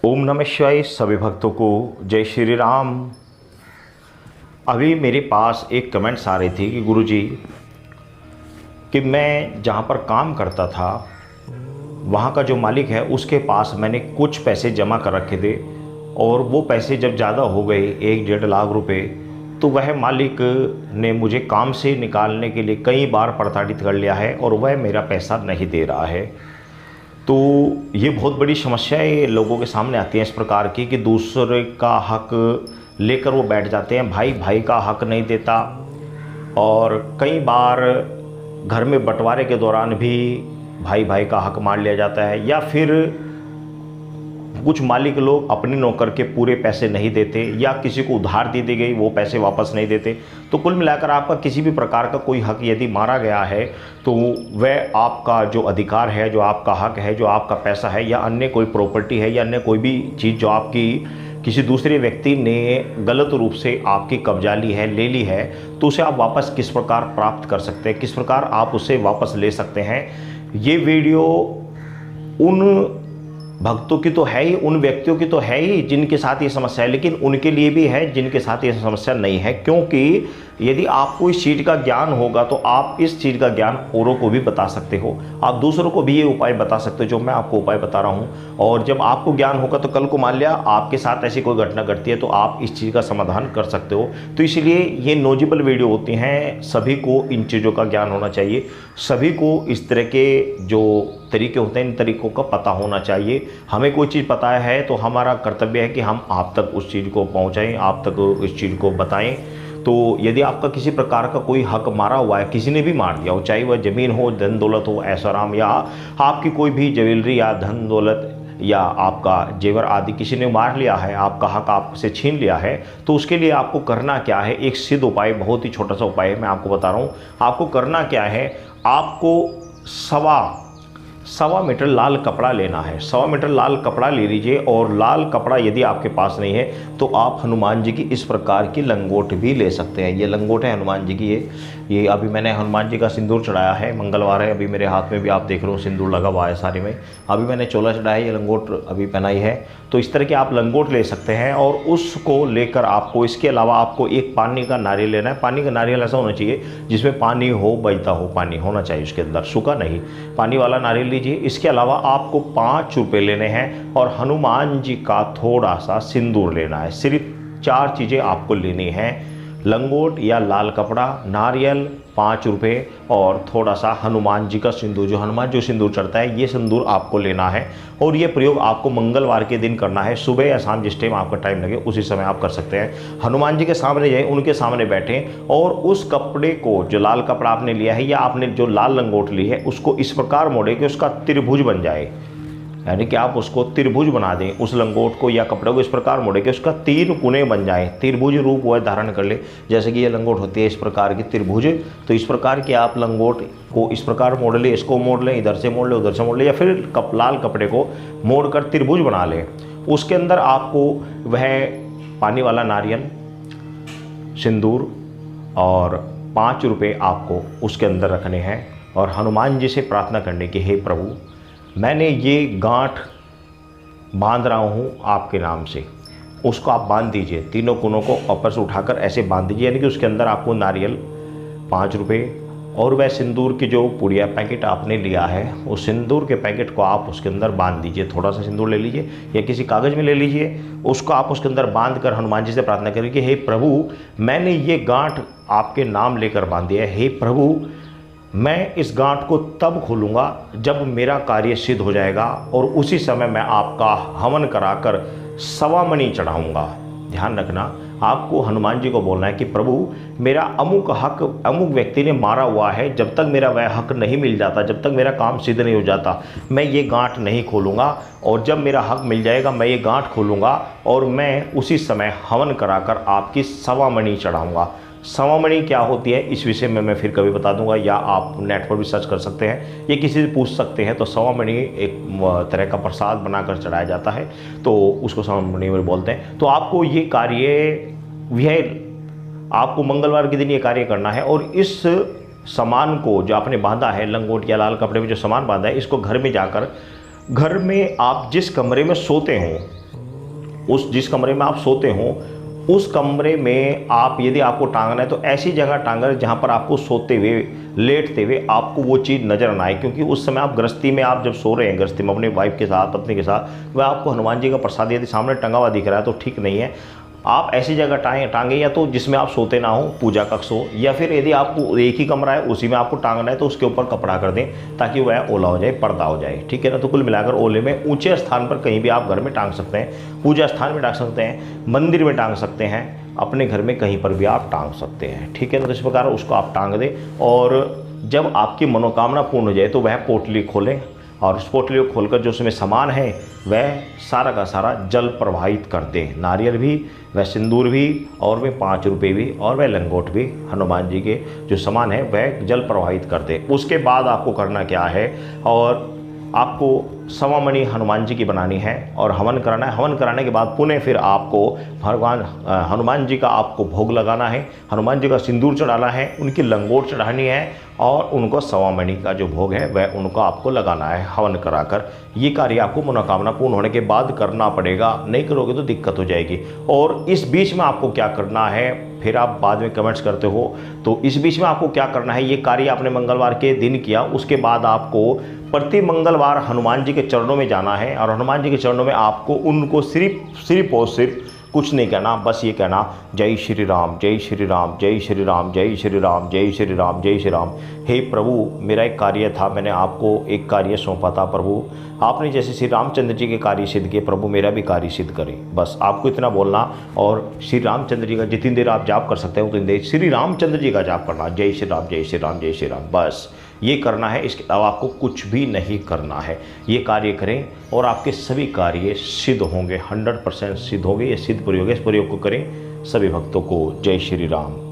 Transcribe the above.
ओम नमः शिवाय। सभी भक्तों को जय श्री राम। अभी मेरे पास एक कमेंट्स आ रही थी कि गुरुजी कि मैं जहाँ पर काम करता था वहाँ का जो मालिक है उसके पास मैंने कुछ पैसे जमा कर रखे थे और वो पैसे जब ज़्यादा हो गए 1-1.5 लाख रुपए, तो वह मालिक ने मुझे काम से निकालने के लिए कई बार प्रताड़ित कर लिया है और वह मेरा पैसा नहीं दे रहा है। तो ये बहुत बड़ी समस्या है लोगों के सामने आती है इस प्रकार की कि दूसरे का हक लेकर वो बैठ जाते हैं, भाई भाई का हक नहीं देता। और कई बार घर में बंटवारे के दौरान भी भाई भाई का हक मान लिया जाता है, या फिर कुछ मालिक लोग अपने नौकर के पूरे पैसे नहीं देते या किसी को उधार दे दी गई वो पैसे वापस नहीं देते। तो कुल मिलाकर आपका किसी भी प्रकार का कोई हक यदि मारा गया है तो वह आपका जो अधिकार है, जो आपका हक है, जो आपका पैसा है या अन्य कोई प्रॉपर्टी है या अन्य कोई भी चीज़ जो आपकी किसी दूसरे व्यक्ति ने गलत रूप से आपकी कब्जा ली है, ले ली है, तो उसे आप वापस किस प्रकार प्राप्त कर सकते हैं, किस प्रकार आप उसे वापस ले सकते हैं। ये वीडियो उन भक्तों की तो है ही, उन व्यक्तियों की तो है ही जिनके साथ ये समस्या है, लेकिन उनके लिए भी है जिनके साथ ये समस्या नहीं है। क्योंकि यदि आपको इस चीज़ का ज्ञान होगा तो आप इस चीज़ का ज्ञान औरों को भी बता सकते हो, आप दूसरों को भी ये उपाय बता सकते हो जो मैं आपको उपाय बता रहा हूँ। और जब आपको ज्ञान होगा तो कल को मान लिया आपके साथ ऐसी कोई घटना घटती है तो आप इस चीज़ का समाधान कर सकते हो। तो इसलिए ये नॉलेजेबल वीडियो होती हैं, सभी को इन चीज़ों का ज्ञान होना चाहिए, सभी को इस तरह के जो तरीके होते हैं इन तरीकों का पता होना चाहिए। हमें कोई चीज़ पता है तो हमारा कर्तव्य है कि हम आप तक उस चीज़ को पहुँचाएँ, आप तक इस चीज़ को बताएँ। तो यदि आपका किसी प्रकार का कोई हक मारा हुआ है, किसी ने भी मार दिया हो, चाहे वह ज़मीन हो, धन दौलत हो, ऐशोआराम, या आपकी कोई भी ज्वेलरी या धन दौलत या आपका जेवर आदि किसी ने मार लिया है, आपका हक आपसे छीन लिया है, तो उसके लिए आपको करना क्या है। एक सिद्ध उपाय, बहुत ही छोटा सा उपाय है, मैं आपको बता रहा हूँ। आपको करना क्या है, आपको सवा मीटर लाल कपड़ा लेना है। 1.25 मीटर लाल कपड़ा ले लीजिए। और लाल कपड़ा यदि आपके पास नहीं है तो आप हनुमान जी की इस प्रकार की लंगोट भी ले सकते हैं। ये लंगोट है हनुमान जी की। ये अभी मैंने हनुमान जी का सिंदूर चढ़ाया है, मंगलवार है, अभी मेरे हाथ में भी आप देख रहे हो सिंदूर लगा हुआ है सारे में। अभी मैंने चोला चढ़ाया है, ये लंगोट अभी पहनाई है। तो इस तरह के आप लंगोट ले सकते हैं और उसको लेकर आपको, इसके अलावा आपको एक पानी का नारियल लेना है। पानी का नारियल ऐसा होना चाहिए जिसमें पानी हो, बहता हो, पानी होना चाहिए उसके अंदर, सूखा नहीं, पानी वाला नारियल लीजिए। इसके अलावा आपको 5 रुपये लेने हैं और हनुमान जी का थोड़ा सा सिंदूर लेना है। सिर्फ 4 चीज़ें आपको लेनी हैं, लंगोट या लाल कपड़ा, नारियल, 5 रुपये और थोड़ा सा हनुमान जी का सिंदूर, जो हनुमान जो सिंदूर चढ़ता है, ये सिंदूर आपको लेना है। और ये प्रयोग आपको मंगलवार के दिन करना है, सुबह या शाम, जिस टाइम आपका टाइम लगे उसी समय आप कर सकते हैं। हनुमान जी के सामने जाएं, उनके सामने बैठें और उस कपड़े को, जो लाल कपड़ा आपने लिया है या आपने जो लाल लंगोट ली है, उसको इस प्रकार मोड़े कि उसका त्रिभुज बन जाए, यानी कि आप उसको त्रिभुज बना दें। उस लंगोट को या कपड़े को इस प्रकार मोड़े कि उसका 3 कोने बन जाए, त्रिभुज रूप वह धारण कर ले। जैसे कि ये लंगोट होती है इस प्रकार की त्रिभुज, तो इस प्रकार के आप लंगोट को इस प्रकार मोड़ ले, इसको मोड़ लें, इधर से मोड़ ले, उधर से मोड़ ले, या फिर लाल कपड़े को मोड़ कर त्रिभुज बना लें। उसके अंदर आपको वह पानी वाला नारियल, सिंदूर और 5 रुपये आपको उसके अंदर रखने हैं और हनुमान जी से प्रार्थना करने की, हे प्रभु मैंने ये गांठ बांध रहा हूँ आपके नाम से। उसको आप बांध दीजिए, तीनों कोनों को ऊपर से उठाकर ऐसे बांध दीजिए, यानी कि उसके अंदर आपको नारियल, 5 रुपये और वह सिंदूर की जो पुड़िया पैकेट आपने लिया है, उस सिंदूर के पैकेट को आप उसके अंदर बांध दीजिए। थोड़ा सा सिंदूर ले लीजिए या किसी कागज़ में ले लीजिए, उसको आप उसके अंदर बांध कर हनुमान जी से प्रार्थना करिए कि हे प्रभु मैंने ये गांठ आपके नाम लेकर बांधी है। हे प्रभु मैं इस गांठ को तब खोलूँगा जब मेरा कार्य सिद्ध हो जाएगा और उसी समय मैं आपका हवन कराकर 1.25 मणि चढ़ाऊँगा। ध्यान रखना, आपको हनुमान जी को बोलना है कि प्रभु मेरा अमुक हक अमुक व्यक्ति ने मारा हुआ है, जब तक मेरा वह हक नहीं मिल जाता, जब तक मेरा काम सिद्ध नहीं हो जाता, मैं ये गांठ नहीं खोलूँगा। और जब मेरा हक मिल जाएगा मैं ये गांठ खोलूँगा और मैं उसी समय हवन कराकर आपकी 1.25 मणि चढ़ाऊँगा। 1.25 मणि क्या होती है इस विषय में मैं फिर कभी बता दूंगा, या आप नेट पर भी सर्च कर सकते हैं, ये किसी से पूछ सकते हैं। तो 1.25 मणि एक तरह का प्रसाद बनाकर चढ़ाया जाता है, तो उसको 1.25 मणि बोलते हैं। तो आपको ये कार्य, यह आपको मंगलवार के दिन ये कार्य करना है। और इस सामान को जो आपने बांधा है, लंगोट या लाल कपड़े में जो सामान बांधा है, इसको घर में जाकर, घर में आप जिस कमरे में सोते हो उस जिस कमरे में आप सोते हो उस कमरे में आप यदि आपको टांगना है तो ऐसी जगह टांगना है जहाँ पर आपको सोते हुए लेटते हुए आपको वो चीज़ नज़र ना आए, क्योंकि उस समय आप गृहस्थी में आप जब सो रहे हैं गृहस्थी में अपनी वाइफ के साथ पत्नी के साथ, वह आपको हनुमान जी का प्रसाद यदि सामने टंगा हुआ दिख रहा है तो ठीक नहीं है। आप ऐसी जगह टांगे या तो जिसमें आप सोते ना हो, पूजा कक्ष हो, या फिर यदि आपको एक ही कमरा है उसी में आपको टांगना है तो उसके ऊपर कपड़ा कर दें ताकि वह ओला हो जाए, पर्दा हो जाए, ठीक है ना। तो कुल मिलाकर ओले में ऊंचे स्थान पर कहीं भी आप घर में टांग सकते हैं, पूजा स्थान में टांग सकते हैं, मंदिर में टांग सकते हैं, अपने घर में कहीं पर भी आप टांग सकते हैं, ठीक है ना। तो इस प्रकार उसको आप टांग दें और जब आपकी मनोकामना पूर्ण हो जाए तो वह पोटली खोलें और उस पोटली को खोलकर जो उसमें सामान है वह सारा का सारा जल प्रवाहित कर दें, नारियल भी, वह सिंदूर भी, और वह 5 रुपये भी, और वह लंगोट भी, हनुमान जी के जो सामान है वह जल प्रवाहित कर दें। उसके बाद आपको करना क्या है, और आपको सवामणि हनुमान जी की बनानी है और हवन कराना है। हवन कराने के बाद पुनः फिर आपको भगवान हनुमान जी का आपको भोग लगाना है, हनुमान जी का सिंदूर चढ़ाना है, उनकी लंगोट चढ़ानी है और उनको सवामणि का जो भोग है वह उनको आपको लगाना है हवन कराकर। ये कार्य आपको मनोकामना पूर्ण होने के बाद करना पड़ेगा, नहीं करोगे तो दिक्कत हो जाएगी। और इस बीच में आपको क्या करना है, फिर आप बाद में कमेंट्स करते हो, तो इस बीच में आपको क्या करना है, ये कार्य आपने मंगलवार के दिन किया, उसके बाद आपको प्रति मंगलवार हनुमान जी के चरणों में जाना है और हनुमान जी के चरणों में आपको उनको सिर्फ और सिर्फ कुछ नहीं कहना, बस ये कहना, जय श्री राम, जय श्री राम, जय श्री राम, जय श्री राम, जय श्री राम, जय श्री राम। हे प्रभु, मेरा एक कार्य था, मैंने आपको एक कार्य सौंपा था प्रभु, आपने जैसे श्री रामचंद्र जी के कार्य सिद्ध किए, प्रभु मेरा भी कार्य सिद्ध करें। बस आपको इतना बोलना और श्री रामचंद्र जी का जितनी देर आप जाप कर सकते हो उतनी देर श्री रामचंद्र जी का जाप करना, जय श्री राम, जय श्री राम, जय श्री राम, बस ये करना है। इसके अलावा आपको कुछ भी नहीं करना है। ये कार्य करें और आपके सभी कार्य सिद्ध होंगे, 100% सिद्ध होंगे। ये सिद्ध प्रयोग है, इस प्रयोग को करें। सभी भक्तों को जय श्री राम।